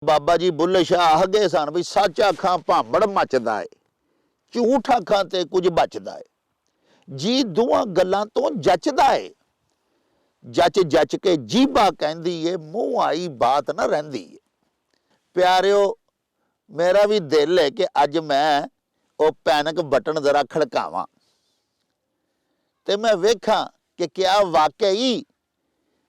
बाबा जी बुल्ले शाह आखदे सन भी सच आखां भांबड़ मचदा है, झूठ आखां ते कुछ बचदा है। जी दोवां गल्लां तो जचदा है। जच जच के जीभा कहंदी है, मूँह आई बात ना रहिंदी है। प्यारिओ, मेरा भी दिल है कि अज मैं वो पैनिक बटन जरा खड़कावां ते मैं वेखां कि क्या वाकई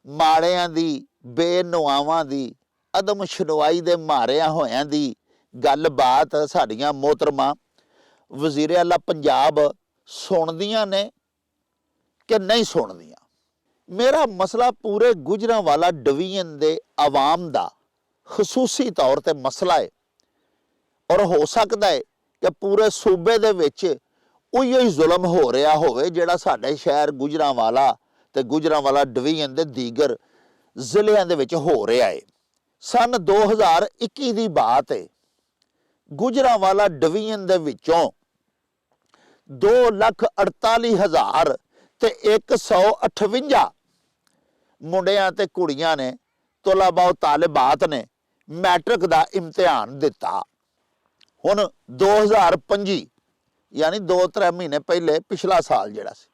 माड़ियां दी, बेनुआवां दी, अदम शनवाई दे मारिया होयां दी गल बात साडियां मोहतरमा वज़ीर आला पंजाब सुनदियां ने कि नहीं सुनदियां। मेरा मसला पूरे गुजरांवाला डिवीजन दे आवाम दा खसूसी तौर ते मसला है और हो सकता है कि पूरे सूबे दे विच उही ही जुल्म हो रहा होवे जिहड़ा साडे शहर गुजरांवाला ते गुजरांवाला डिवीजन दे दीगर जिलियां दे विच हो रहा है। सन 2021 दी बात है। गुजरांवाला डिवीजन दे विचों 2,48,000 ते 158 मुंडियां ते कुड़ियां ने तलबा तालिबात ने मैट्रिक दा इम्तिहान दिता। हुण 2025 यानी 2-3 महीने पहले पिछला साल जिहड़ा सी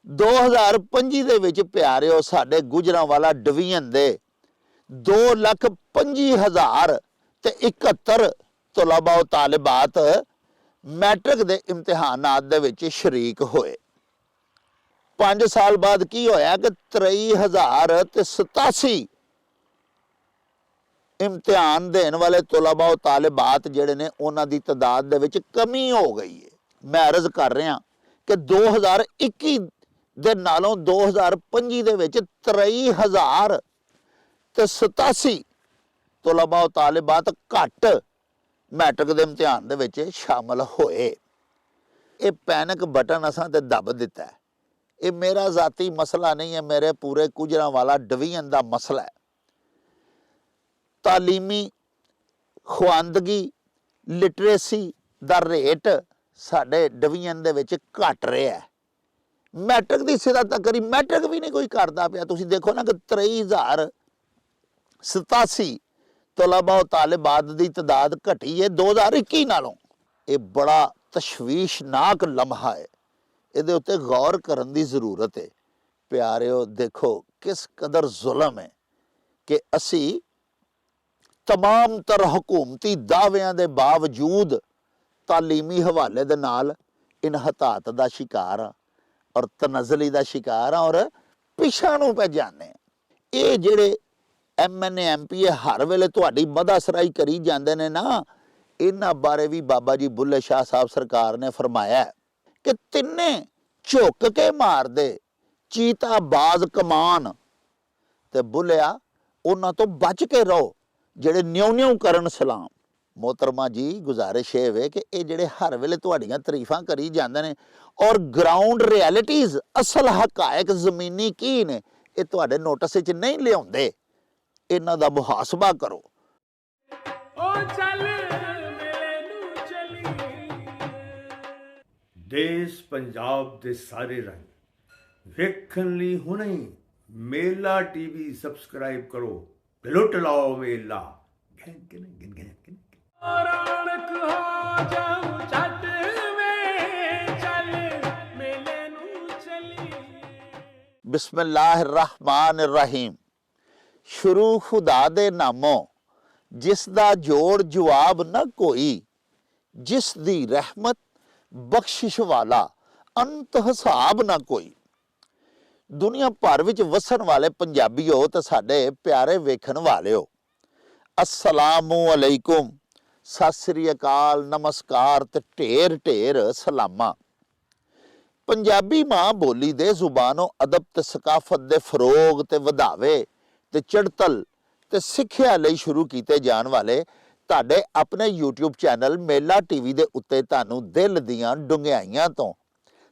2025 दे विच प्यारिओ साडे गुजरांवाला डिवीजन दे 2,25,000 ते 71 तलबा तालिबात मैट्रिक दे इम्तिहानात दे विच शरीक होए। 5 साल बाद की होया कि 23,087 इम्तिहान देने वाले तलबा तालिबात जिहड़े ने उन्हां दी तादाद दे विच कमी हो गई है। मैं अर्ज कर रहा कि 2021 दे नालों 2025 दे विच 23,087 तलबा तालिबात घट मैट्रिक दे इम्तिहान दे विच शामिल होए। ये पैनिक बटन असां ते दब दिता है। ये मेरा जाती मसला नहीं है, मेरे पूरे गुजरांवाला डिवीजन का मसला है। तालीमी खुआंदगी लिटरेसी का रेट साडे डिवीजन दे विच घट रहा है। मैट्रिक की सिरा तक करी मैट्रिक भी नहीं कोई करता पिया। तुसीं देखो ना कि 23,087 तलबा तालिबात की तादाद घटी है 2021 नालों। ये बड़ा तशवीशनाक लम्हा है। इहदे उत्ते गौर करन दी जरूरत है। प्यारिओ देखो किस कदर जुल्म है कि असी तमाम तर हुकूमती दावियां दे बावजूद तालीमी हवाले दे नाल इनहतात दा शिकार हाँ और तनज़ली दा शिकार हाँ और पिछां नूं पै जाने। ये जिहड़े MNA MP हर वेले तुहाडी मदासराई करी जांदे ने ना, इन्हां बारे भी बाबा जी बुल्ले शाह साहब सरकार ने फरमाया है कि तिन्ने झुक के मार दे चीता बाज कमान ते बुलिया उन्हां तो बच के रहो जिहड़े न्यू न्यू करन सलाम। मोहतरमा जी गुजारिश है कि ये जिहड़े हर वेले तुहाडीआं तारीफां करी जांदे ने और ग्राउंड रियलिटीज़ असल हकायक जमीनी की ने ये तुहाडे नोटिस विच नहीं लिआउंदे। इन्हां दा मुहासबा करो। देश पंजाब दे सारे रंग वेखण लई हुणे ही मेला टीवी सब्सक्राइब करो ते लुट लाओ मेला। बिस्मिल्लाहिर्रहमानिर्रहीम। शुरू खुदा दे नामों जिस दा जोड़ जवाब न कोई, जिस दी रहमत बख्शिश वाला अंत हिसाब ना कोई। दुनिया भर विच वसन वाले पंजाबीओ ते साडे प्यारे वेखण वालिओ, अस्सलामु अलैकुम, सत श्री अकाल, नमस्कार ते ढेर ढेर सलामा। पंजाबी मां बोली दे जुबानो अदब ते सकाफत दे फरोग ते वधावे ते चढ़तल ते सिक्ख्या लई शुरू कीते जान वाले ताडे अपने YouTube चैनल मेला टीवी दे उत्ते तानू दिल दियां डुंगियाइयां तो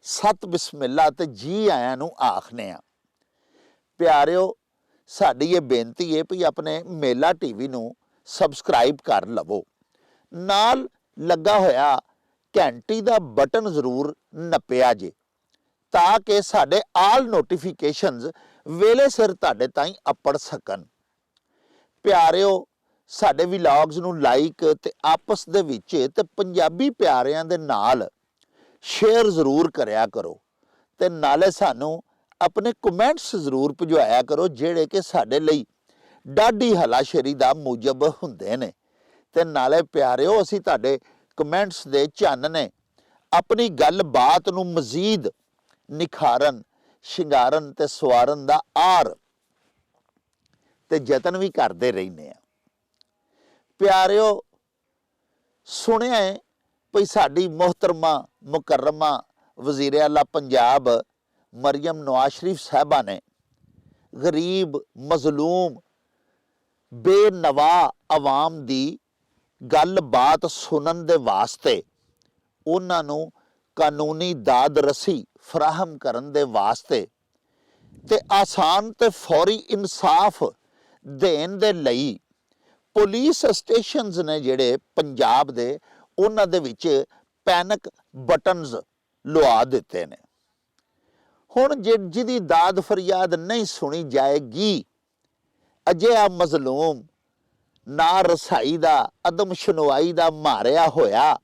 सत बिस्मिल्ला ते जी आयां नू आखने आ। प्यारिओ, साडी ये बेनती है भी अपने मेला टीवी नू सबसक्राइब कर लवो, नाल लगा होया घंटी दा बटन जरूर नप्पिया जे ताकि साडे आल नोटिफिकेशनस वेले सिर ताडे ताईं अपड़ सकन। प्यारिओ, ਸਾਡੇ ਵਲੌਗਸ ਨੂੰ ਲਾਈਕ ਤੇ ਆਪਸ ਦੇ ਵਿੱਚ ਤੇ ਪੰਜਾਬੀ ਪਿਆਰਿਆਂ ਦੇ ਨਾਲ ਸ਼ੇਅਰ ਜ਼ਰੂਰ ਕਰਿਆ ਕਰੋ ਤੇ ਨਾਲੇ ਸਾਨੂੰ ਆਪਣੇ ਕਮੈਂਟਸ ਜ਼ਰੂਰ ਭਿਜਵਾਇਆ ਕਰੋ ਜਿਹੜੇ ਕਿ ਸਾਡੇ ਲਈ ਡਾਢੀ ਹਲਾਸ਼ੇਰੀ ਦਾ ਮੂਜਬ ਹੁੰਦੇ ਨੇ। ਤੇ ਨਾਲੇ ਪਿਆਰਿਓ, ਅਸੀਂ ਤੁਹਾਡੇ ਕਮੈਂਟਸ ਦੇ ਚੰਨ ਨੇ ਆਪਣੀ ਗੱਲਬਾਤ ਨੂੰ ਮਜ਼ੀਦ ਨਿਖਾਰਨ, ਸ਼ਿੰਗਾਰਨ ਤੇ ਸਵਾਰਨ ਦਾ ਆਰ ਤੇ ਯਤਨ ਵੀ ਕਰਦੇ ਰਹਿੰਦੇ ਆ। ਪਿਆਰਿਓ, ਸੁਣਿਆ ਹੈ ਭਈ ਸਾਡੀ ਮੁਹਤਰਮਾ ਮੁਕਰਮਾ ਵਜ਼ੀਰ ਆਲਾ ਪੰਜਾਬ ਮਰੀਮ ਨਵਾਜ਼ ਸ਼ਰੀਫ ਸਾਹਿਬਾ ਨੇ ਗਰੀਬ, ਮਜ਼ਲੂਮ, ਬੇਨਵਾ ਆਵਾਮ ਦੀ ਗੱਲਬਾਤ ਸੁਣਨ ਦੇ ਵਾਸਤੇ, ਉਹਨਾਂ ਨੂੰ ਕਾਨੂੰਨੀ ਦਾਦ ਰਸੀ ਫਰਾਹਮ ਕਰਨ ਦੇ ਵਾਸਤੇ ਤੇ ਆਸਾਨ ਤੇ ਫੌਰੀ ਇਨਸਾਫ ਦੇਣ ਦੇ ਲਈ ਪੁਲਿਸ ਸਟੇਸ਼ਨਸ ਨੇ ਜਿਹੜੇ ਪੰਜਾਬ ਦੇ, ਉਹਨਾਂ ਦੇ ਵਿੱਚ ਪੈਨਿਕ ਬਟਨਸ ਲਵਾ ਦਿੱਤੇ ਨੇ। ਹੁਣ ਜਿਹਦੀ ਦਾਦ ਫਰਿਆਦ ਨਹੀਂ ਸੁਣੀ ਜਾਏਗੀ, ਅਜਿਹਾ ਮਜ਼ਲੂਮ, ਨਾ ਰਸਾਈ ਦਾ, ਅਦਮ ਸ਼ਨਵਾਈ ਦਾ ਮਾਰਿਆ ਹੋਇਆ,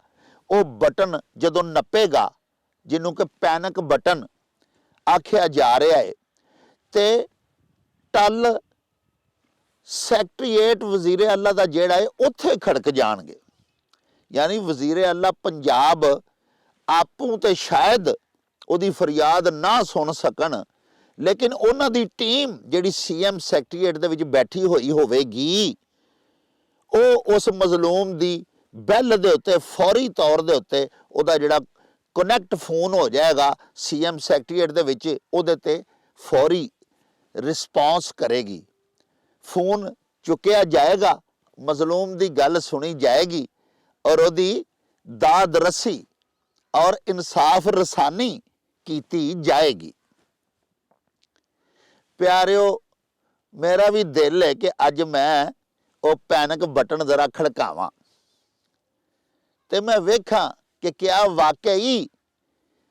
ਉਹ ਬਟਨ ਜਦੋਂ ਨੱਪੇਗਾ, ਜਿਹਨੂੰ ਕਿ ਪੈਨਿਕ ਬਟਨ ਆਖਿਆ ਜਾ ਰਿਹਾ ਹੈ, ਤੇ ਟੱਲ ਸੈਕਟਰੀਏਟ ਵਜ਼ੀਰ ਆਲਾ ਦਾ ਜਿਹੜਾ ਹੈ ਉੱਥੇ ਖੜਕ ਜਾਣਗੇ। ਯਾਨੀ ਵਜ਼ੀਰ ਆਲਾ ਪੰਜਾਬ ਆਪੂ ਤੇ ਸ਼ਾਇਦ ਉਹਦੀ ਫਰਿਆਦ ਨਾ ਸੁਣ ਸਕਣ, ਲੇਕਿਨ ਉਹਨਾਂ ਦੀ ਟੀਮ ਜਿਹੜੀ CM ਸੈਕਟਰੀਏਟ ਦੇ ਵਿੱਚ ਬੈਠੀ ਹੋਈ ਹੋਵੇਗੀ, ਉਹ ਉਸ ਮਜ਼ਲੂਮ ਦੀ ਬੈਲ ਦੇ ਉੱਤੇ ਫੌਰੀ ਤੌਰ ਦੇ ਉੱਤੇ ਉਹਦਾ ਜਿਹੜਾ ਕਨੈਕਟ ਫੋਨ ਹੋ ਜਾਏਗਾ CM ਸੈਕਟਰੀਏਟ ਦੇ ਵਿੱਚ, ਉਹਦੇ ਤੇ ਫੌਰੀ ਰਿਸਪੌਂਸ ਕਰੇਗੀ। ਫੋਨ ਚੁੱਕਿਆ ਜਾਏਗਾ, ਮਜ਼ਲੂਮ ਦੀ ਗੱਲ ਸੁਣੀ ਜਾਏਗੀ ਔਰ ਉਹਦੀ ਦਾਦ ਰਸੀ ਔਰ ਇਨਸਾਫ ਰਸਾਨੀ ਕੀਤੀ ਜਾਏਗੀ। ਪਿਆਰਿਓ, ਮੇਰਾ ਵੀ ਦਿਲ ਹੈ ਕਿ ਅੱਜ ਮੈਂ ਉਹ ਪੈਨਿਕ ਬਟਨ ਜ਼ਰਾ ਖੜਕਾਵਾਂ ਤੇ ਮੈਂ ਵੇਖਾਂ ਕਿ ਕਿਆ ਵਾਕਈ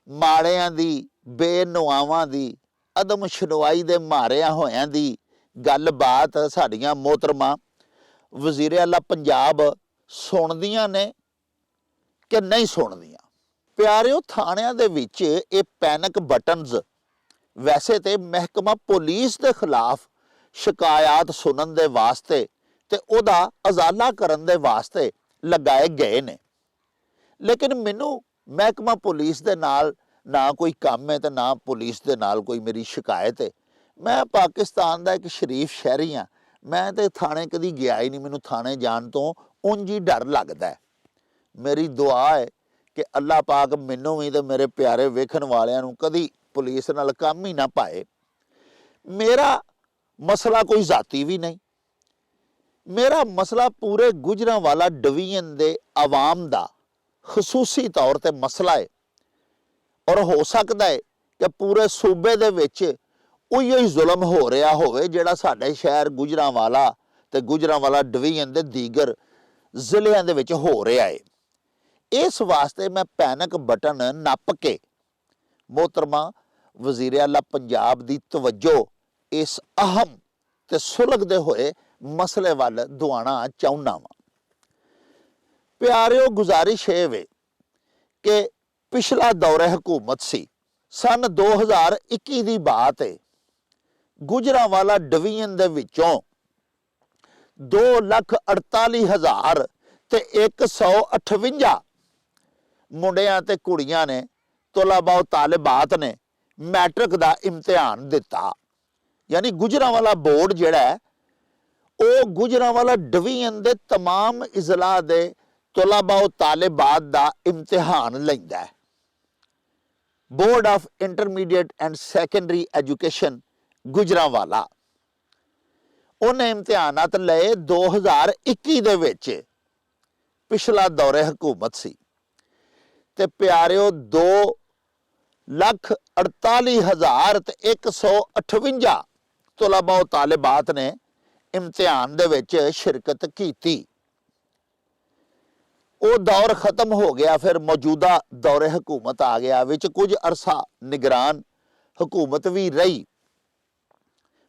ਮਾੜਿਆਂ ਦੀ, ਬੇਨੁਆਵਾਂ ਦੀ, ਅਦਮ ਸ਼ਨਵਾਈ ਦੇ ਮਾਰਿਆਂ ਹੋਇਆਂ ਦੀ ਗੱਲਬਾਤ ਸਾਡੀਆਂ ਮੋਹਤਰਮਾਂ ਵਜ਼ੀਰ ਆਲਾ ਪੰਜਾਬ ਸੁਣਦੀਆਂ ਨੇ ਕਿ ਨਹੀਂ ਸੁਣਦੀਆਂ। ਪਿਆਰਿਓ, ਥਾਣਿਆਂ ਦੇ ਵਿੱਚ ਇਹ ਪੈਨਿਕ ਬਟਨਸ ਵੈਸੇ ਤੇ ਮਹਿਕਮਾ ਪੁਲਿਸ ਦੇ ਖਿਲਾਫ ਸ਼ਿਕਾਇਤ ਸੁਣਨ ਦੇ ਵਾਸਤੇ ਤੇ ਉਹਦਾ ਅਜ਼ਾਲਾ ਕਰਨ ਦੇ ਵਾਸਤੇ ਲਗਾਏ ਗਏ ਨੇ, ਲੇਕਿਨ ਮੈਨੂੰ ਮਹਿਕਮਾ ਪੁਲਿਸ ਦੇ ਨਾਲ ਨਾ ਕੋਈ ਕੰਮ ਹੈ ਤੇ ਨਾ ਪੁਲਿਸ ਦੇ ਨਾਲ ਕੋਈ ਮੇਰੀ ਸ਼ਿਕਾਇਤ ਹੈ। ਮੈਂ ਪਾਕਿਸਤਾਨ ਦਾ ਇੱਕ ਸ਼ਰੀਫ ਸ਼ਹਿਰੀ ਹਾਂ, ਮੈਂ ਤੇ ਥਾਣੇ ਕਦੀ ਗਿਆ ਹੀ ਨਹੀਂ। ਮੈਨੂੰ ਥਾਣੇ ਜਾਣ ਤੋਂ ਉਂਝ ਹੀ ਡਰ ਲੱਗਦਾ ਹੈ। ਮੇਰੀ ਦੁਆ ਹੈ ਕਿ ਅੱਲਾਹ ਪਾਕ ਮੈਨੂੰ ਵੀ ਤੇ ਮੇਰੇ ਪਿਆਰੇ ਵੇਖਣ ਵਾਲਿਆਂ ਨੂੰ ਕਦੀ ਪੁਲਿਸ ਨਾਲ ਕੰਮ ਹੀ ਨਾ ਪਾਏ। ਮੇਰਾ ਮਸਲਾ ਕੋਈ ਜ਼ਾਤੀ ਵੀ ਨਹੀਂ, ਮੇਰਾ ਮਸਲਾ ਪੂਰੇ ਗੁਜਰਾਂਵਾਲਾ ਡਿਵੀਜ਼ਨ ਦੇ ਆਵਾਮ ਦਾ ਖਸੂਸੀ ਤੌਰ ਤੇ ਮਸਲਾ ਹੈ ਔਰ ਹੋ ਸਕਦਾ ਹੈ ਕਿ ਪੂਰੇ ਸੂਬੇ ਦੇ ਵਿੱਚ ਉਹੀ ਹੀ ਜ਼ੁਲਮ ਹੋ ਰਿਹਾ ਹੋਵੇ ਜਿਹੜਾ ਸਾਡੇ ਸ਼ਹਿਰ ਗੁਜਰਾਂਵਾਲਾ ਤੇ ਗੁਜਰਾਂਵਾਲਾ ਡਿਵੀਜ਼ਨ ਦੇ ਦੀਗਰ ਜ਼ਿਲ੍ਹਿਆਂ ਦੇ ਵਿੱਚ ਹੋ ਰਿਹਾ ਹੈ। ਇਸ ਵਾਸਤੇ ਮੈਂ ਪੈਨਿਕ ਬਟਨ ਨੱਪ ਕੇ ਮੋਹਤਰਮਾ ਵਜ਼ੀਰ ਆਲਾ ਪੰਜਾਬ ਦੀ ਤਵੱਜੋ ਇਸ ਅਹਿਮ ਤੇ ਸੁਲਗਦੇ ਹੋਏ ਮਸਲੇ ਵੱਲ ਦੁਆਣਾ ਚਾਹੁੰਦਾ ਵਾਂ। ਪਿਆਰਿਓ, ਗੁਜ਼ਾਰਿਸ਼ ਇਹ ਵੇ ਕਿ ਪਿਛਲਾ ਦੌਰੇ ਹਕੂਮਤ ਸੀ, ਸਨ 2021 ਦੀ ਬਾਤ ਹੈ, ਗੁਜਰਾਂਵਾਲਾ ਡਿਵੀਜ਼ਨ ਦੇ ਵਿੱਚੋਂ 2,48,000 ਤੇ 158 ਮੁੰਡਿਆਂ ਤੇ ਕੁੜੀਆਂ ਨੇ, ਤਲਬਾ ਤਾਲਿਬਾਤ ਨੇ ਮੈਟ੍ਰਿਕ ਦਾ ਇਮਤਿਹਾਨ ਦਿੱਤਾ। ਯਾਨੀ ਗੁਜਰਾਂਵਾਲਾ ਬੋਰਡ ਜਿਹੜਾ ਹੈ ਉਹ ਗੁਜਰਾਂਵਾਲਾ ਡਿਵੀਜ਼ਨ ਦੇ तमाम ਇਜ਼ਲਾ ਦੇ ਤਲਬਾ ਤਾਲਿਬਾਤ ਦਾ ਇਮਤਿਹਾਨ ਲੈਂਦਾ ਹੈ। Board of intermediate and secondary education Gujranwala, ਉਹਨੇ ਇਮਤਿਹਾਨਾਤ ਲਏ 2021 ਦੇ ਵਿੱਚ, ਪਿਛਲਾ ਦੌਰੇ ਹਕੂਮਤ ਸੀ। ਤੇ ਪਿਆਰਿਓ, 2,48,000 ਤੇ 158 ਤਲਬਾ ਤਾਲਿਬਾਤ ਨੇ ਇਮਤਿਹਾਨ ਦੇ ਵਿੱਚ ਸ਼ਿਰਕਤ ਕੀਤੀ। ਉਹ ਦੌਰ ਖਤਮ ਹੋ ਗਿਆ, ਫਿਰ ਮੌਜੂਦਾ ਦੌਰੇ ਹਕੂਮਤ ਆ ਗਿਆ। ਵਿੱਚ ਕੁਝ ਅਰਸਾ ਨਿਗਰਾਨ ਹਕੂਮਤ ਵੀ ਰਹੀ।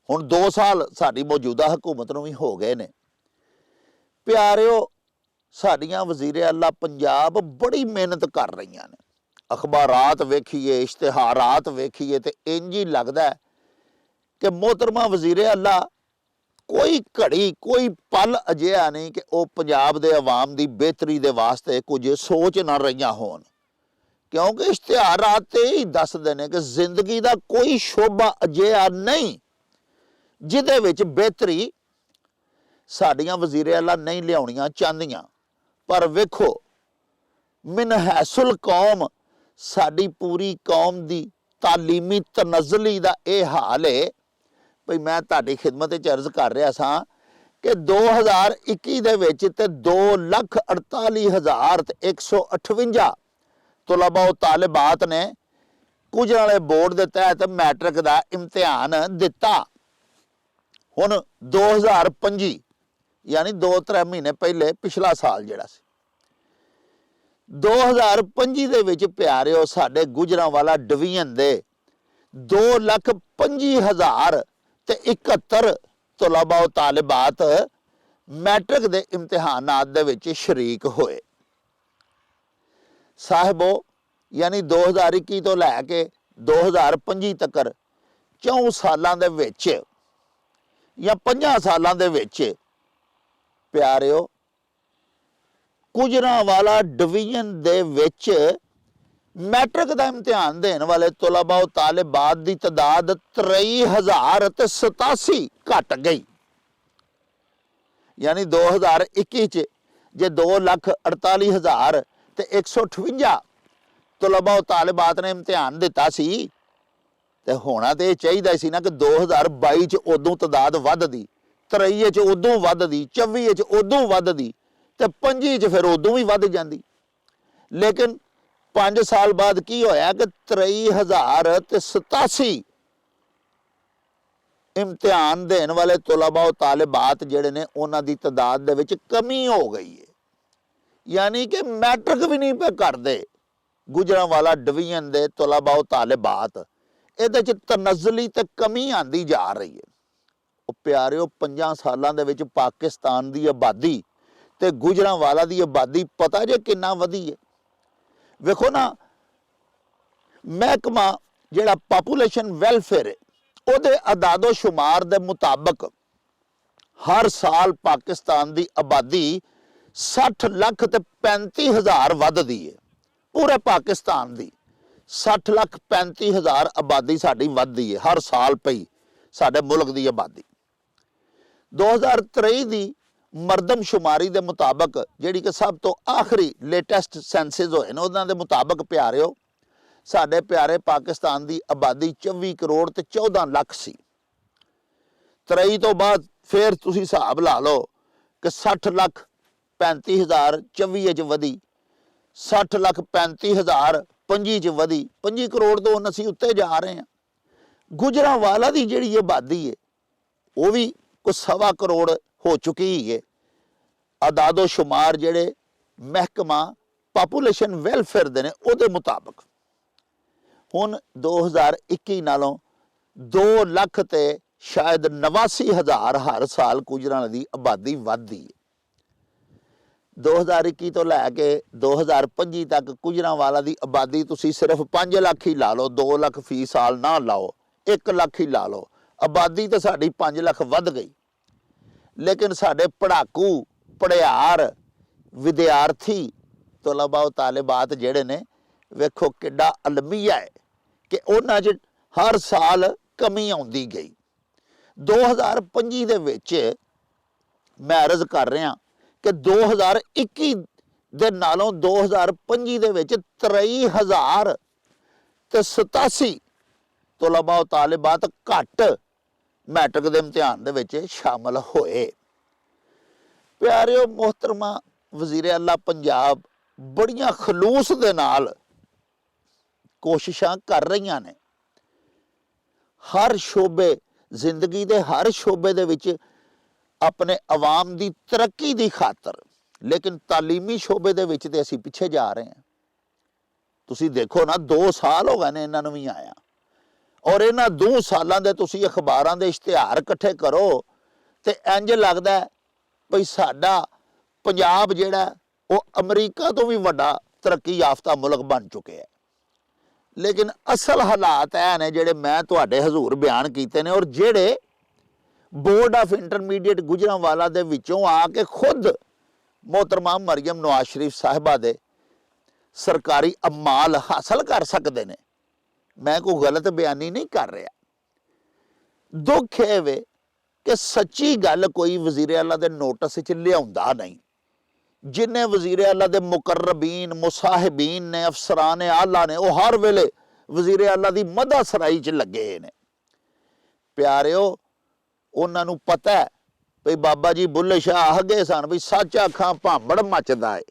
ਹੁਣ 2 ਸਾਲ ਸਾਡੀ ਮੌਜੂਦਾ ਹਕੂਮਤ ਨੂੰ ਵੀ ਹੋ ਗਏ ਨੇ। ਪਿਆਰਿਓ ਸਾਡੀਆਂ ਵਜ਼ੀਰੇ ਆਲਾ ਪੰਜਾਬ ਬੜੀ ਮਿਹਨਤ ਕਰ ਰਹੀਆਂ ਨੇ। ਅਖਬਾਰਾਤ ਵੇਖੀਏ, ਇਸ਼ਤਿਹਾਰਾਤ ਵੇਖੀਏ ਤੇ ਇੰਜ ਹੀ ਲੱਗਦਾ ਹੈ ਕਿ मोहतरमा वज़ीरे आला कोई घड़ी कोई पल अजिहा नहीं कि वो पंजाब दे अवाम दी बेहतरी दे वास्ते कुछ सोच ना रही होन, क्योंकि इश्तिहारात ते ही दसदे ने कि जिंदगी दा कोई शोभा अजिहा नहीं जिहदे विच बेहतरी साडियां वज़ीरे आला नहीं लियाउणियां चाहदियां। पर वेखो मिनहैसुल कौम साडी पूरी कौम दी तालीमी तनज़ली दा यह हाल है। भई मैं तुहाडी खिदमत च अर्ज़ कर रहा सां कि 2021 दे विच ते 2,48,158 तुलबा तालिबात ने गुजरांवाले बोर्ड के तहत मैट्रिक का इम्तिहान दिता। हुण 2025 यानी 2-3 महीने पहले पिछला साल जिहड़ा सी 2025 दे विच प्यारिओ साडे गुजरांवाला डिवीजन दे 2,25,071 तुलबा तालिबात मैट्रिक के इम्तिहानात दे विच शरीक होए। साहिबो यानी 2021 तो लैके 2025 तक 4 सालां दे विच या 5 सालां दे विच प्यारिओ गुजरांवाला डिवीजन दे विच मैट्रिक का इम्तिहान देने वाले तुलबा तालिबात की तादाद 23,087 घट गई। यानी 2021 च जे 2,48,158 तुलबा तालिबात ने इम्तिहान दिता सी ते होना तो यह चाहिए सी ना कि 2022 च उदों तादाद वधदी, 23 च उदों वधदी, 24 च उदों वधदी ते 25 च फिर उदों भी वध जाती। लेकिन 5 साल बाद की होया कि 23,087 इम्तिहान देने वाले तुलबा तालिबात जिहड़े ने उन्हां दी तादाद दे विच कमी हो गई है। यानी कि मैट्रिक भी नहीं पे करदे गुजरांवाला डिवीजन दे तुलबा तालिबात, इहदे च तनज़ली ते कमी आंदी जा रही है। ਉਹ ਪਿਆਰਿਓ 5 ਸਾਲਾਂ ਦੇ ਵਿੱਚ ਪਾਕਿस्तान ਦੀ ਆਬਾਦੀ ਤੇ ਗੁਜਰਾਂਵਾਲਾ ਦੀ ਆਬਾਦੀ ਪਤਾ ਜੇ ਕਿੰਨਾ ਵਧੀ ਹੈ। ਵੇਖੋ ਨਾ ਮਹਿਕਮਾ ਜਿਹੜਾ ਪਾਪੂਲੇਸ਼ਨ ਵੈਲਫੇਅਰ ਹੈ ਉਹਦੇ ਅਦਾਦੋ ਸ਼ੁਮਾਰ ਦੇ ਮੁਤਾਬਕ ਹਰ ਸਾਲ ਪਾਕਿस्तान ਦੀ ਆਬਾਦੀ 60 ਲੱਖ ਤੇ 35,000 ਵੱਧਦੀ ਹੈ। ਪੂਰੇ ਪਾਕਿस्तान ਦੀ 60 ਲੱਖ 35,000 ਆਬਾਦੀ ਸਾਡੀ ਵੱਧਦੀ ਹੈ ਹਰ ਸਾਲ ਪਈ ਸਾਡੇ ਮੁਲਕ ਦੀ ਆਬਾਦੀ। 2023 ਦੀ ਮਰਦਮਸ਼ੁਮਾਰੀ ਦੇ ਮੁਤਾਬਕ ਜਿਹੜੀ ਕਿ ਸਭ ਤੋਂ ਆਖਰੀ ਲੇਟੈਸਟ ਸੈਂਸਸ ਹੋਏ ਨੇ ਉਹਨਾਂ ਦੇ ਮੁਤਾਬਕ ਪਿਆਰਿਓ ਸਾਡੇ ਪਿਆਰੇ ਪਾਕਿस्तान ਦੀ ਆਬਾਦੀ 24 ਕਰੋੜ ਤੇ 14 ਲੱਖ ਸੀ। 23 ਤੋਂ ਬਾਅਦ ਫਿਰ ਤੁਸੀਂ ਹਿਸਾਬ ਲਾ ਲਓ ਕਿ 60 ਲੱਖ 35,000 24 ਚ ਵਧੀ, 60 ਲੱਖ 35,000 25 ਚ ਵਧੀ, 25 ਕਰੋੜ ਤੋਂ ਹੁਣ ਅਸੀਂ ਉੱਤੇ ਜਾ ਰਹੇ ਹਾਂ। ਗੁਜਰਾਂਵਾਲਾ ਦੀ ਜਿਹੜੀ ਆਬਾਦੀ ਹੈ ਉਹ ਵੀ ਕੋਈ 1.25 ਕਰੋੜ ਹੋ ਚੁੱਕੀ ਹੈ। ਅਦਾਦੋ ਸ਼ੁਮਾਰ ਜਿਹੜੇ ਮਹਿਕਮਾ ਪਾਪੂਲੇਸ਼ਨ ਵੈਲਫੇਅਰ ਦੇ ਨੇ ਉਹਦੇ ਮੁਤਾਬਕ ਹੁਣ 2021 ਨਾਲੋਂ 2 ਲੱਖ ਤੇ ਸ਼ਾਇਦ 89,000 ਹਰ ਸਾਲ ਗੁਜਰਾਂਵਾਲਾ ਦੀ ਆਬਾਦੀ ਵੱਧਦੀ ਹੈ। 2021 ਤੋਂ ਲੈ ਕੇ 2025 ਤੱਕ ਗੁਜਰਾਂਵਾਲਾ ਦੀ ਆਬਾਦੀ ਤੁਸੀਂ ਸਿਰਫ 5 ਲੱਖ ਹੀ ਲਾ ਲਓ, 2 ਲੱਖ ਫੀ ਸਾਲ ਨਾ ਲਾਓ, 1 ਲੱਖ ਹੀ ਲਾ ਲਓ, ਆਬਾਦੀ ਤਾਂ ਸਾਡੀ 5 ਲੱਖ ਵੱਧ ਗਈ। ਲੇਕਿਨ ਸਾਡੇ ਪੜ੍ਹਾਕੂ ਪੜਿਆਰ ਵਿਦਿਆਰਥੀ ਤੁਲਬਾ ਤਾਲਿਬਾਤ ਜਿਹੜੇ ਨੇ ਵੇਖੋ ਕਿੱਡਾ ਅਲਮੀਆ ਹੈ ਕਿ ਉਹਨਾਂ 'ਚ ਹਰ ਸਾਲ ਕਮੀ ਆਉਂਦੀ ਗਈ। 2025 ਦੇ ਵਿੱਚ ਮੈਂ ਅਰਜ਼ ਕਰ ਰਿਹਾ ਕਿ 2021 ਦੇ ਨਾਲੋਂ 2025 ਦੇ ਵਿੱਚ 23,087 ਤੁਲਬਾ ਤਾਲਿਬਾਤ ਘੱਟ ਮੈਟ੍ਰਿਕ ਦੇ ਇਮਤਿਹਾਨ ਦੇ ਵਿੱਚ ਸ਼ਾਮਲ ਹੋਏ। ਪਿਆਰਿਓ ਮੁਹਤਰਮਾ ਵਜ਼ੀਰ ਆਲਾ ਪੰਜਾਬ ਬੜੀਆਂ ਖਲੂਸ ਦੇ ਨਾਲ ਕੋਸ਼ਿਸ਼ਾਂ ਕਰ ਰਹੀਆਂ ਨੇ ਹਰ ਸ਼ੋਬੇ ਜ਼ਿੰਦਗੀ ਦੇ ਹਰ ਸ਼ੋਬੇ ਦੇ ਵਿੱਚ ਆਪਣੇ ਆਵਾਮ ਦੀ ਤਰੱਕੀ ਦੀ ਖਾਤਰ। ਲੇਕਿਨ ਤਾਲੀਮੀ ਸ਼ੋਬੇ ਦੇ ਵਿੱਚ ਤੇ ਅਸੀਂ ਪਿੱਛੇ ਜਾ ਰਹੇ ਹਾਂ। ਤੁਸੀਂ ਦੇਖੋ ਨਾ 2 ਸਾਲ ਹੋ ਗਏ ਨੇ ਇਹਨਾਂ ਨੂੰ ਵੀ ਆਇਆ ਔਰ ਇਹਨਾਂ 2 ਸਾਲਾਂ ਦੇ ਤੁਸੀਂ ਅਖਬਾਰਾਂ ਦੇ ਇਸ਼ਤਿਹਾਰ ਇਕੱਠੇ ਕਰੋ ਤੇ ਇੰਜ ਲੱਗਦਾ ਭਈ ਸਾਡਾ ਪੰਜਾਬ ਜਿਹੜਾ ਉਹ ਅਮਰੀਕਾ ਤੋਂ ਵੀ ਵੱਡਾ ਤਰੱਕੀ ਯਾਫਤਾ ਮੁਲਕ ਬਣ ਚੁੱਕਿਆ ਹੈ। ਲੇਕਿਨ ਅਸਲ ਹਾਲਾਤ ਇਹ ਨੇ ਜਿਹੜੇ ਮੈਂ ਤੁਹਾਡੇ ਹਜ਼ੂਰ ਬਿਆਨ ਕੀਤੇ ਨੇ, ਔਰ ਜਿਹੜੇ ਬੋਰਡ ਆਫ ਇੰਟਰਮੀਡੀਏਟ ਗੁਜਰਾਂਵਾਲਾ ਦੇ ਵਿੱਚੋਂ ਆ ਕੇ ਖੁਦ मोहतरमा मरियम नवाज शरीफ साहिबा दे सरकारी अमाल हासिल कर सकते हैं। मैं कोई गलत बयानी नहीं कर रहा। दुख है वे कि सच्ची गल कोई वजीर आला दे नोटिस च लियाउंदा नहीं। जिन्हें वजीर आला दे मुकर्रबीन मुसाहिबीन ने अफसरान आला ने वो हर वेले वजीर आला दी मदद सराई च लगे ने। प्यारिओ उन्हां नूं पता है भी बाबा जी बुल्ले शाह हगे सन भी सच आखां भांबड़ मचदा है,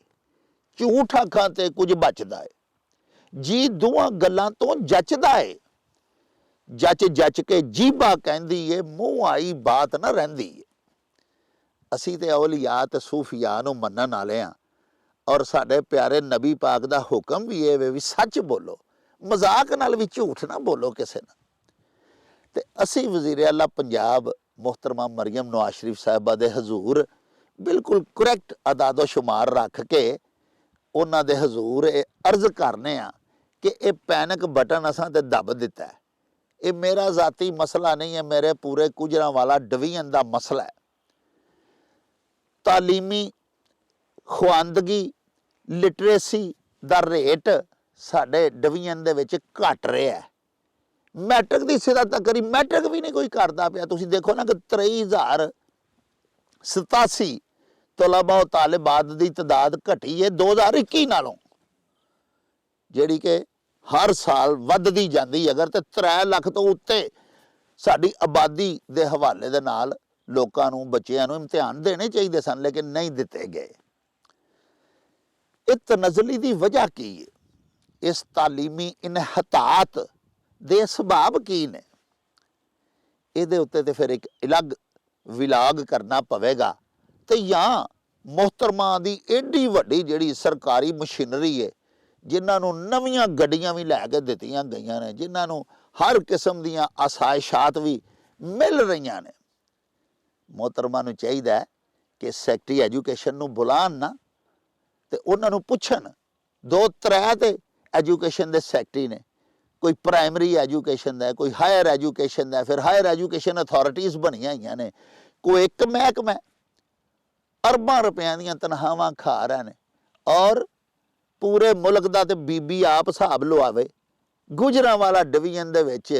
झूठ आखां ते कुछ बचदा है। जी दोवां गल्लां तो जचदा है। जच जच के जीबा कहंदी है, मूंह आई बात ना रहिंदी है। असीं ते औलिया ते सूफिया नूं मन्नण वाले हां, और साडे प्यारे नबी पाक दा हुक्म भी है भी सच बोलो, मजाक नाल भी झूठ ना बोलो किसे नाल। ते असीं वज़ीर आला पंजाब मोहतरमा मरियम नवाज शरीफ साहिबा दे हजूर बिल्कुल करैक्ट अदादो शुमार रख के उन्हां दे हजूर अर्ज करने आ कि ये पैनिक बटन असां ते दब दिता है। ये मेरा जाती मसला नहीं है, मेरे पूरे गुजरांवाला डिवीजन दा मसला है। तालीमी खुआंदगी लिटरेसी दा रेट साडे डिवीजन दे विच घट रहा है। मैट्रिक की सिरा तक करी मैट्रिक भी नहीं कोई करता पाया। तुसीं देखो ना कि 23,087 तलबा तालिबात की तादाद घटी है 2021 नालों, जिहड़ी कि हर साल वधदी जांदी। अगर तो 3 लाख तो उत्ते साडी आबादी दे हवाले दे नाल लोकां नूं बच्चिआं नूं इम्तिहान देने चाहिए सन, लेकिन नहीं दिते गए। इस तनज़ली की वजह की है? इस तालीमी इनहतात दे सुभाव की ने? इहदे उत्ते ते फिर एक अलग विलाग करना पवेगा। तो या मोहतरमा दी एडी वड्डी जिहड़ी सरकारी मशीनरी है, जिन्हां नूं नवीआं गड्डियां भी लैके दित्तियां गईयां ने, जिन्हां नूं हर किस्म दीआं आसाइशात भी मिल रहीआं ने, मोहतरमा नूं चाहीदा है कि सैकटरी एजुकेशन नूं बुलाण ना ते उन्हां नूं पुछण। 2-3 ते एजुकेशन दे सैकटरी ने, कोई प्राइमरी एजुकेशन है, कोई हायर एजुकेशन है, फिर हायर एजुकेशन अथॉरिटीज़ बनिया हुई ने, कोई एक महकमा अरबां रुपया दी तनखावां खा रहे हैं। और पूरे मुल्क का तो बीबी आप हिसाब लवावे, गुजरांवाला डिवीजन दे विच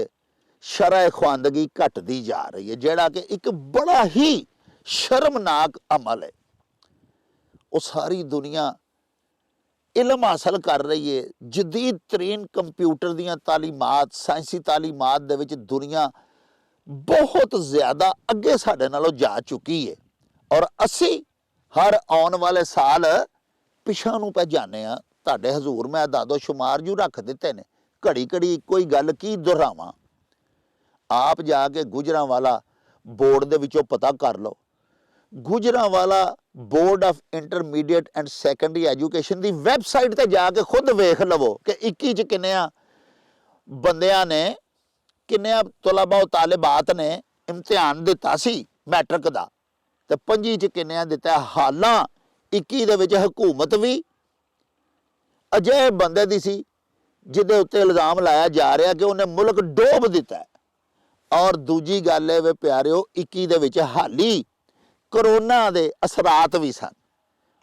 शरह खुआंदगी घटदी जा रही है, जिहड़ा कि एक बड़ा ही शर्मनाक अमल है। वो सारी दुनिया इलम हासिल कर रही है। जदीद तरीन कंप्यूटर दियां तालीमात, साइंसी तालीमात दे विच दुनिया बहुत ज़्यादा अगे साडे नालों जा चुकी है, और असी हर आने वाले साल पिछां नूं पै जाने आ। तुहाडे हजूर मैं दादो शुमार जू रख दिते ने, घड़ी घड़ी कोई गल की दोहरावां। आप जाके गुजरांवाला बोर्ड दे विचों पता कर लो। Gujranwala board of intermediate and secondary education की वैबसाइट ते जाके खुद वेख लवो कि 21 च किन्नियां बंदियां ने, किन्नियां तलबा तालिबात ने इम्तिहान दिता सी मैट्रिक का, ते 25 च किन्नियां दिता। हालां 21 दे विच हुकूमत भी अजे बंदे दी सी जिहदे उत्ते इल्जाम लाया जा रहा कि उन्हें मुल्क डोब दिता है। और दूजी गल है वे प्यारिओ, 21 दे विच हाली करोना दे असरात भी सन।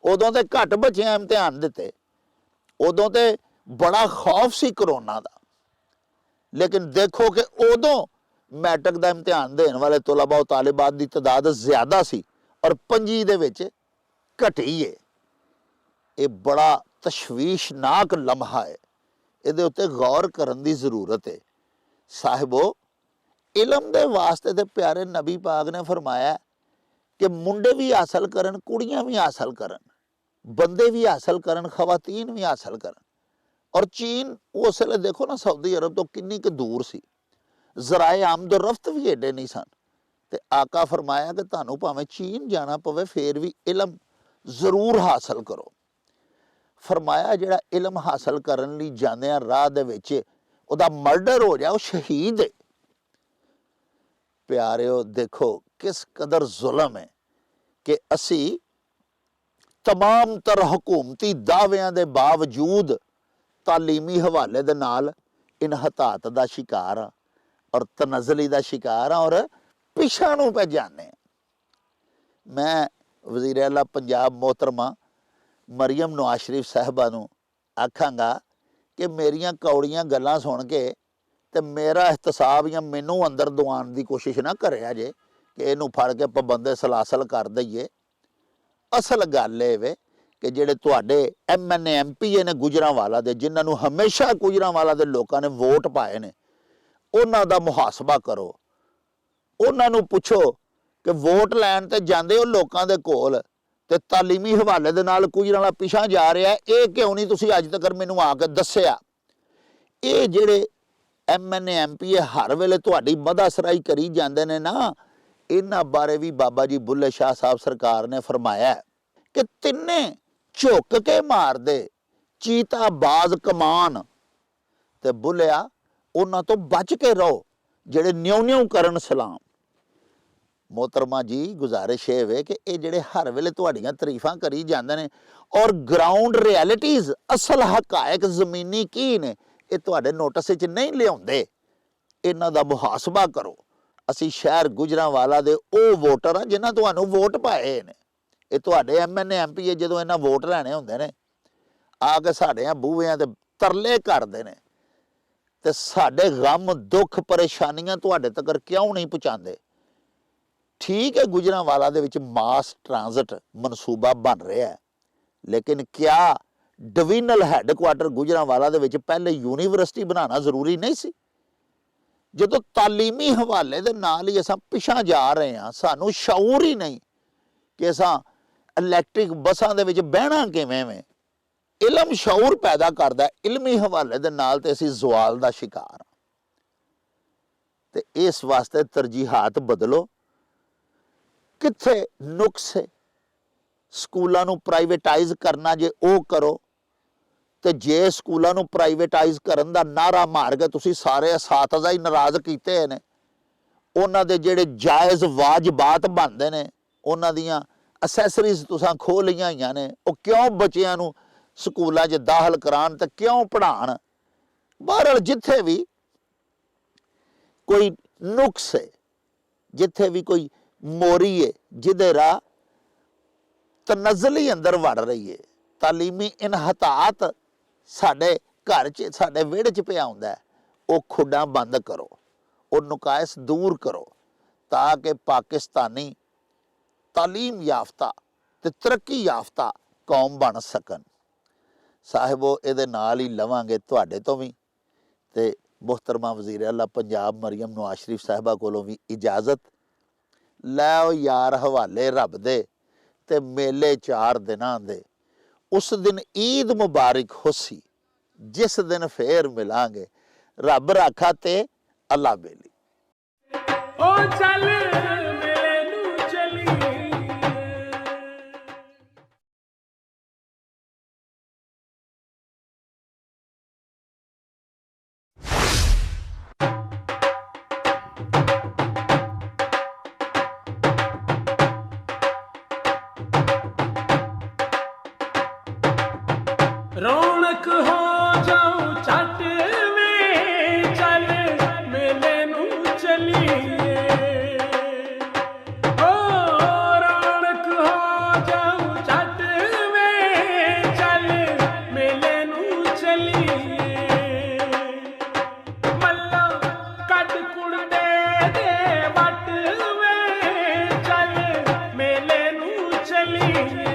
उदों ते घट बच्चियां इम्तिहान दिते, उदों ते बड़ा खौफ सी करोना दा। लेकिन देखो कि उदों मैट्रिक का इम्तिहान देने वाले तलबा तालिबात की तादाद ज़्यादा सी, और 25 दे विच घटी है। ये बड़ा तशवीशनाक लम्हा है, इहदे उत्ते गौर करन दी ज़रूरत है। साहिबो, इलम दे वास्ते ते प्यारे नबी पाक ने फरमाया कि मुंडे भी हासिल करन, कुड़ियां भी हासिल करन, बंदे भी हासिल करन, खवातीन भी हासिल करन। और चीन उस वेले देखो ना सऊदी अरब तो किन्नी क दूर सी, ज़राए आमदोरफ्त भी एडे नहीं सन। ते आका फरमाया कि तुहानूं भावें चीन जाना पवे फिर भी इलम जरूर हासिल करो। फरमाया जिहड़ा इलम हासिल करन लई जांदिआं राह दे विच उहदा मर्डर हो जाए, वो शहीद है। प्यारिओ देखो किस कदर जुल्म है कि असी तमाम तर हुकूमती दाਅਵਿਆਂ ਦੇ ਬਾਵਜੂਦ ਤਾਲੀਮੀ ਹਵਾਲੇ ਦੇ ਨਾਲ ਇਨਹਤਾਤ ਦਾ ਸ਼ਿਕਾਰ ਆ ਔਰ ਤਨਜ਼ਲੀ ਦਾ ਸ਼ਿਕਾਰ ਆ ਔਰ ਪਿਛਾਂ ਨੂੰ ਪੈ ਜਾਂਦੇ ਆ। ਮੈਂ ਵਜ਼ੀਰ ਆਲਾ ਪੰਜਾਬ मोहतरमा ਮਰੀਮ ਨਵਾਜ਼ ਸ਼ਰੀਫ ਸਾਹਿਬਾ ਨੂੰ ਆਖਾਂਗਾ ਕਿ ਮੇਰੀਆਂ ਕੌੜੀਆਂ ਗੱਲਾਂ ਸੁਣ ਕੇ ਤੇ ਮੇਰਾ ਇਹਤਸਾਬ ਜਾਂ ਮੈਨੂੰ ਅੰਦਰ ਦਵਾਉਣ ਦੀ ਕੋਸ਼ਿਸ਼ ਨਾ ਕਰਿਆ ਜੇ ਕਿ ਇਹਨੂੰ ਫੜ ਕੇ ਪਾਬੰਦੇ ਸਲਾਸਲ ਕਰ ਦਈਏ। ਅਸਲ ਗੱਲ ਇਹ ਵੇ ਕਿ ਜਿਹੜੇ ਤੁਹਾਡੇ MNA MPA ਨੇ ਗੁਜਰਾਂਵਾਲਾ ਦੇ, ਜਿਨ੍ਹਾਂ ਨੂੰ ਹਮੇਸ਼ਾ ਗੁਜਰਾਂਵਾਲਾ ਦੇ ਲੋਕਾਂ ਨੇ ਵੋਟ ਪਾਏ ਨੇ, ਉਹਨਾਂ ਦਾ ਮੁਹਾਸਬਾ ਕਰੋ। ਉਹਨਾਂ ਨੂੰ ਪੁੱਛੋ ਕਿ ਵੋਟ ਲੈਣ ਤੇ ਜਾਂਦੇ ਹੋ ਲੋਕਾਂ ਦੇ ਕੋਲ ਤੇ ਤਾਲੀਮੀ ਹਵਾਲੇ ਦੇ ਨਾਲ ਗੁਜਰਾਂਵਾਲਾ ਪਿਛਾਂ ਜਾ ਰਿਹਾ, ਇਹ ਕਿਉਂ ਨਹੀਂ ਤੁਸੀਂ ਅੱਜ ਤੱਕ ਮੈਨੂੰ ਆ ਕੇ ਦੱਸਿਆ। ਇਹ ਜਿਹੜੇ MNA MPA ਹਰ ਵੇਲੇ ਤੁਹਾਡੀ ਮਦਾਸਰਾਈ ਕਰੀ ਜਾਂਦੇ ਨੇ ਨਾ, ਇਹਨਾਂ ਬਾਰੇ ਵੀ ਬਾਬਾ ਜੀ ਬੁੱਲੇ ਸ਼ਾਹ ਸਾਹਿਬ ਸਰਕਾਰ ਨੇ ਫਰਮਾਇਆ ਕਿ ਤਿੰਨੇ ਝੁੱਕ ਕੇ ਮਾਰਦੇ ਚੀਤਾ ਬਾਜ਼ ਕਮਾਨ ਤੇ ਬੁੱਲਿਆ ਉਹਨਾਂ ਤੋਂ ਬਚ ਕੇ ਰਹੋ ਜਿਹੜੇ ਨਿਉ ਕਰਨ ਸਲਾਮ। मोहतरमा जी गुजारिश ਇਹ ਵੇ ਕਿ ਇਹ ਜਿਹੜੇ ਹਰ ਵੇਲੇ ਤੁਹਾਡੀਆਂ ਤਾਰੀਫਾਂ ਕਰੀ ਜਾਂਦੇ ਨੇ ਔਰ ਗਰਾਊਂਡ ਰਿਐਲਿਟੀਜ਼ ਅਸਲ ਹਕਾਇਕ ਜ਼ਮੀਨੀ ਕੀ ਨੇ ਇਹ ਤੁਹਾਡੇ ਨੋਟਿਸ ਵਿੱਚ ਨਹੀਂ ਲਿਆਉਂਦੇ। ਇਹਨਾਂ ਦਾ ਮੁਹਾਸਬਾ ਕਰੋ। ਅਸੀਂ ਸ਼ਹਿਰ ਗੁਜਰਾਂਵਾਲਾ ਦੇ ਉਹ ਵੋਟਰ ਆ ਜਿਨ੍ਹਾਂ ਤੁਹਾਨੂੰ ਵੋਟ ਪਾਏ ਨੇ। ਇਹ ਤੁਹਾਡੇ MNA MPA ਜਦੋਂ ਇਹਨਾਂ ਵੋਟ ਲੈਣੇ ਹੁੰਦੇ ਨੇ ਆ ਕੇ ਸਾਡੇ ਬੂਹਿਆਂ ਤੇ ਤਰਲੇ ਕਰਦੇ ਨੇ ਤੇ ਸਾਡੇ ਗਮ ਦੁੱਖ ਪਰੇਸ਼ਾਨੀਆਂ ਤੁਹਾਡੇ ਤੱਕ ਕਿਉਂ ਨਹੀਂ ਪਹੁੰਚਾਉਂਦੇ। ठीक है गुजरांवाला दे विच मास ट्रांजिट मनसूबा बन रहा है, लेकिन क्या डिवीजनल हैडकुआटर गुजरांवाला दे विच पहले यूनीवर्सिटी बनाना जरूरी नहीं सी? जदों तालीमी हवाले दे नाल ही असां पिछां जा रहे हैं, सानू शऊर ही नहीं कि असां इलैक्ट्रिक बसां दे विच बहना किवें वे। इलम शऊर पैदा करदा है, इलमी हवाले दे नाल ते असीं ज़वाल दा शिकार। ते इस वास्ते तरजीहात बदलो। किथे नुक्स है स्कूलों नूं प्राइवेटाइज करना, जे वो करो तो जे स्कूलों नूं प्राइवेटाइज करन दा नारा मार के तुसी सारे असातिज़ा ही नाराज़ कीते ने, उन्हां दे जिहड़े जायज़ वाजिबात बनदे ने उन्हां दियां असैसरीज तुसां खोह लईआं होईआं ने, वो क्यों बच्चिआं नूं स्कूलों 'च दाखल कराण ते क्यों पढ़ाण। बहरहाल जिथे भी कोई नुक्स है, जिथे भी कोई मोरी है जिदे राह तनज़ली अंदर वड़ रही है, तालीमी इनहतात साडे घर च साडे विहड़े च पिया हुंदा है, वो खुड्डां बंद करो, वो नुकाइस दूर करो ताकि पाकिस्तानी तालीम याफ्ता ते तरक्की याफ्ता कौम बन सकन। साहिबो इहदे नाल ही लवांगे तुहाडे तो भी ते मोहतरमा वज़ीर आला पंजाब मरीम नवाज शरीफ साहिबा कोलों भी इजाज़त। लै यार हवाले रब दे ते मेले 4 दिनां दे, उस दिन ईद मुबारक होसी जिस दिन फेर मिलांगे। रब राखा ते अल्लाह बेली। ओ चल मेले नू चली रौनक हो जाऊं चट में चल मेले नू चलिए। ओ रौनक हो जाऊं चट में चल मेले नू चलिए। मल्ला कट कुड़ दे वट में चल मेले नू चलिए।